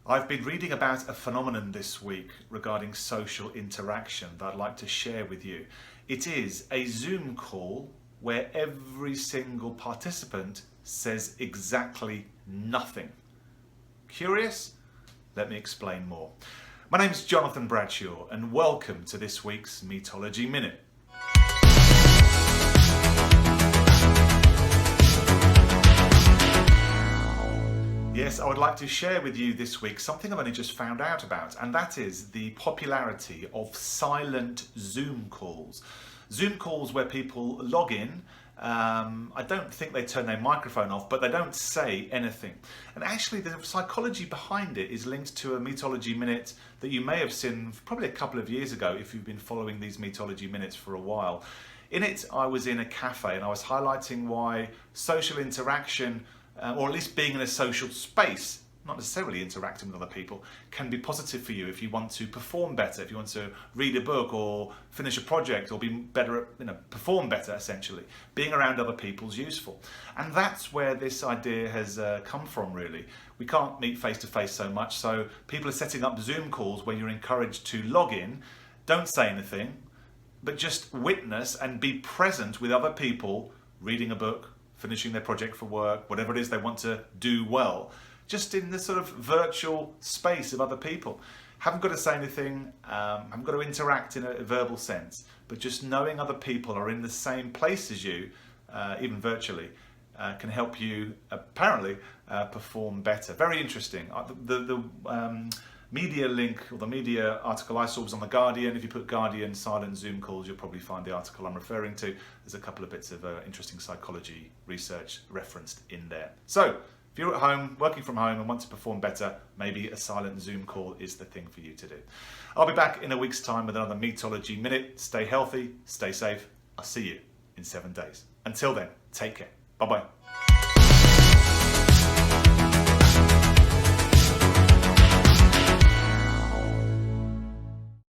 I've been reading about a phenomenon this week regarding social interaction that I'd like to share with you. It is a Zoom call where every single participant says exactly nothing. Curious? Let me explain more. My name's Jonathan Bradshaw and welcome to this week's Metology Minute. Yes, I would like to share with you this week something I've only just found out about, and that is the popularity of silent Zoom calls. Zoom calls where people log in, I don't think they turn their microphone off, but they don't say anything. And actually the psychology behind it is linked to a Metology Minute that you may have seen probably a couple of years ago if you've been following these Metology Minutes for a while. In it, I was in a cafe and I was highlighting why social interaction or at least being in a social space, not necessarily interacting with other people, can be positive for you if you want to perform better, if you want to read a book or finish a project or be better at, perform better essentially. Being around other people is useful. And that's where this idea has come from really. We can't meet face to face so much, so people are setting up Zoom calls where you're encouraged to log in, don't say anything, but just witness and be present with other people reading a book, finishing their project for work, whatever it is they want to do well, just in this sort of virtual space of other people. Haven't got to say anything, haven't got to interact in a verbal sense, but just knowing other people are in the same place as you, even virtually, can help you apparently perform better. Very interesting. The media link, or the media article I saw was on The Guardian. If you put Guardian silent Zoom calls, you'll probably find the article I'm referring to. There's a couple of bits of interesting psychology research referenced in there. So, if you're at home, working from home and want to perform better, maybe a silent Zoom call is the thing for you to do. I'll be back in a week's time with another Metology Minute. Stay healthy, stay safe. I'll see you in 7 days. Until then, take care. Bye-bye.